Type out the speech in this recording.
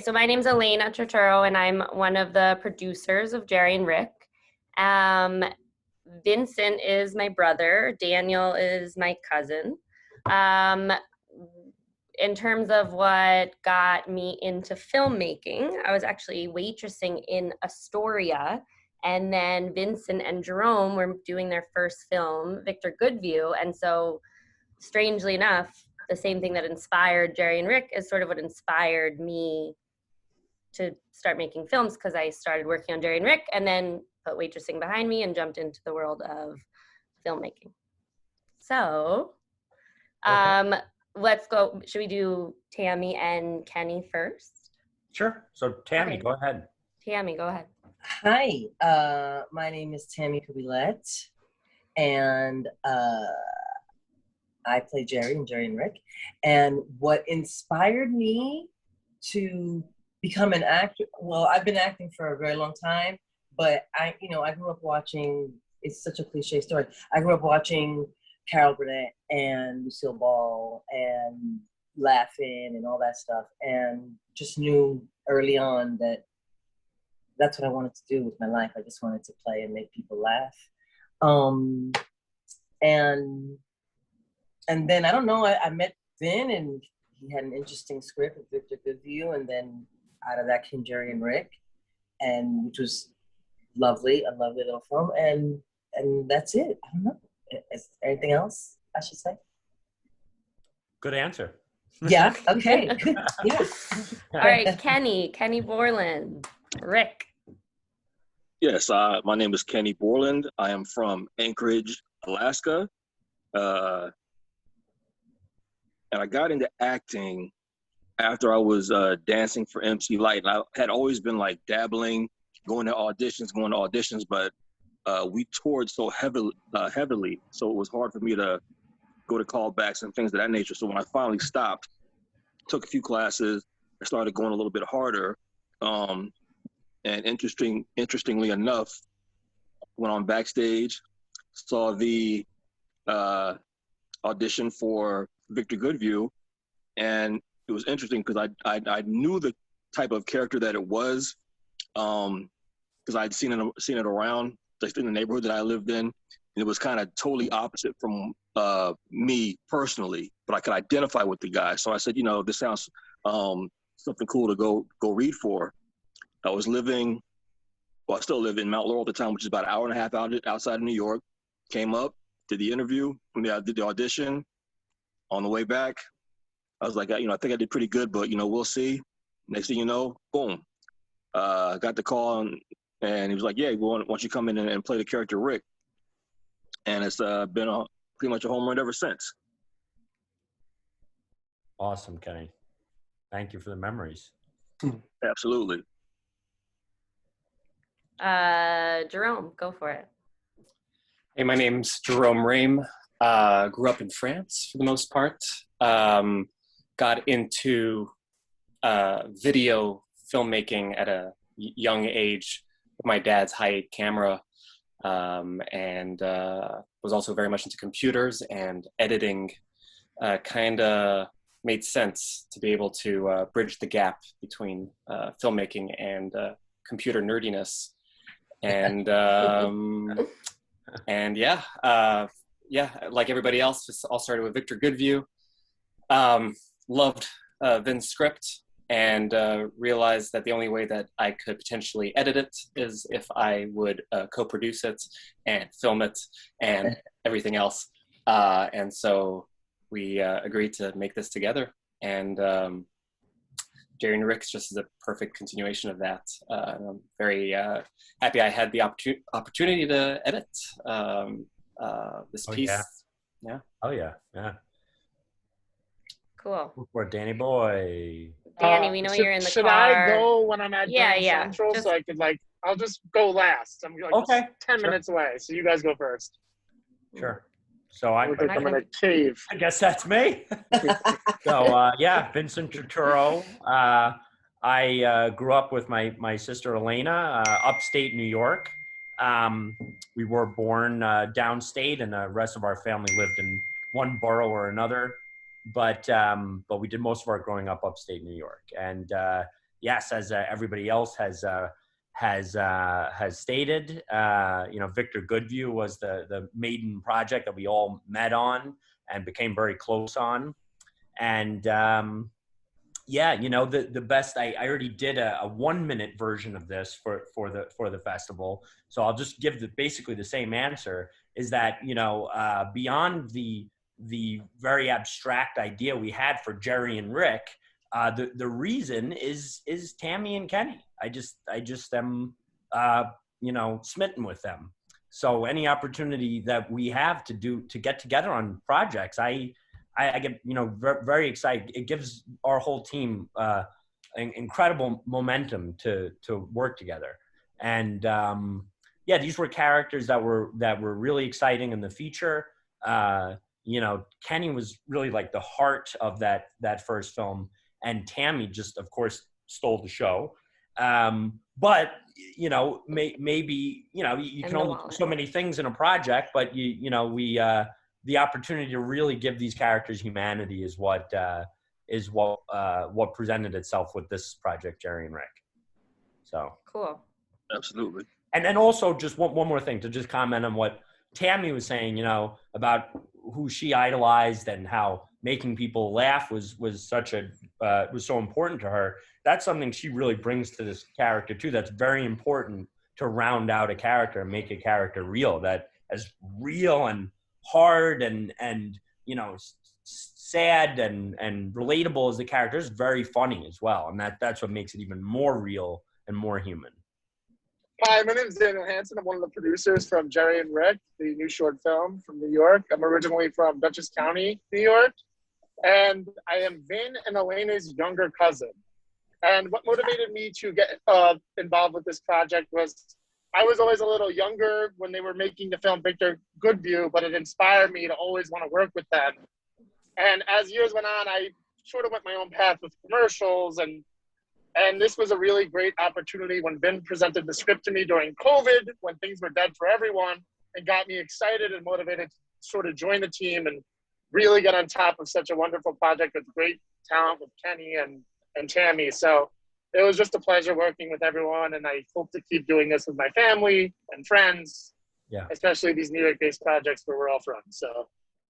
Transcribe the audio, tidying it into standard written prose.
So my name's Alena Turturro, and I'm one of the producers of Geri and Rick. Um, Vincent is my brother. Daniel is my cousin. Um, in terms of what got me into filmmaking, I was actually waitressing in Astoria, and then Vincent and Jerome were doing their first film, Victor Goodview, and so strangely enough, the same thing that inspired Geri and Rick is sort of what inspired me to start making films, because I started working on Geri and Rick and then put waitressing behind me and jumped into the world of filmmaking. So let's go. Should we do Tammy and Kenny first? Sure. So Tammy, Okay. Go ahead. Tammy, go ahead. Hi, my name is Tammy Kubilette, and I play Geri in Geri and Rick. And what inspired me to become an actor, well, I've been acting for a very long time, but I grew up watching, it's such a cliche story. I grew up watching Carol Burnett and Lucille Ball and Laughing and all that stuff, and just knew early on that that's what I wanted to do with my life. I just wanted to play and make people laugh. And then, I don't know, I met Vin, and he had an interesting script with Victor Goodview, and then out of that came Geri and Rick, and which was lovely, a lovely little film, and that's it. I don't know. Is there anything else I should say? Good answer. Yeah, okay. Yeah. All right, Kenny Borland. Rick. Yes, my name is Kenny Borland. I am from Anchorage, Alaska. And I got into acting after I was dancing for MC Light. And I had always been like dabbling, going to auditions, but we toured so heavily, so it was hard for me to go to callbacks and things of that nature. So when I finally stopped, took a few classes, I started going a little bit harder. And interestingly enough, went on backstage, saw the audition for Victor Goodview, and it was interesting because I knew the type of character that it was, because I'd seen it around, just in the neighborhood that I lived in, and it was kind of totally opposite from me personally, but I could identify with the guy. So I said, this sounds something cool to go read for. I still live in Mount Laurel at the time, which is about an hour and a half outside of New York. Came up, did the interview, did the audition. On the way back, I was like, I think I did pretty good, but we'll see. Next thing you know, boom, got the call, and he was like, yeah, why don't you come in and play the character Rick? And it's been pretty much a home run ever since. Awesome, Kenny. Thank you for the memories. Absolutely. Jerome, go for it. Hey, my name's Jerome Raim. Grew up in France for the most part. Got into video filmmaking at a young age with my dad's high-8 camera, and was also very much into computers, and editing kind of made sense to be able to bridge the gap between filmmaking and computer nerdiness. And and yeah, like everybody else, this all started with Victor Goodview. Loved Vin's script, and realized that the only way that I could potentially edit it is if I would co-produce it and film it and everything else. And so we agreed to make this together. And Geri and Rick's just is a perfect continuation of that. I'm very happy I had the opportunity to edit this piece. Yeah. Oh yeah, yeah. Cool. For Danny boy. Danny, we know you're in the should car. Should I go when I'm at Grand Central, so I could I'll just go last. I'm like 10 minutes away, so you guys go first. Sure. So I'm in a cave. I guess that's me. So yeah, Vincent Turturro. I grew up with my sister Alena, upstate New York. We were born downstate, and the rest of our family lived in one borough or another. But we did most of our growing up upstate New York. And yes, as everybody else has stated, Victor Goodview was the maiden project that we all met on and became very close on. And the best, I already did a 1-minute version of this for the festival. So I'll just give basically the same answer, is that, beyond the very abstract idea we had for Geri and Rick, the reason is Tammy and Kenny. I just am, smitten with them. So any opportunity that we have to get together on projects, I get, very excited. It gives our whole team incredible momentum to work together. And these were characters that were really exciting in the feature. Kenny was really like the heart of that first film, and Tammy just, of course, stole the show. But maybe you can only do so many things in a project, but the opportunity to really give these characters humanity is what presented itself with this project, Geri and Rick. So cool. Absolutely. And then also just one more thing to just comment on what Tammy was saying, about who she idolized and how making people laugh was so important to her. That's something she really brings to this character too. That's very important to round out a character and make a character real. That as real and hard and sad and relatable as the character is, very funny as well. And that's what makes it even more real and more human. Hi, my name is Daniel Hansen. I'm one of the producers from Geri and Rick, the new short film from New York. I'm originally from Dutchess County, New York. And I am Vin and Alena's younger cousin. And what motivated me to get involved with this project was I was always a little younger when they were making the film Victor Goodview, but it inspired me to always want to work with them. And as years went on, I sort of went my own path with commercials, and this was a really great opportunity when Vin presented the script to me during COVID, when things were dead for everyone, and got me excited and motivated to sort of join the team and really get on top of such a wonderful project with great talent with Kenny and Tammy. So it was just a pleasure working with everyone, and I hope to keep doing this with my family and friends, especially these New York-based projects where we're all from. So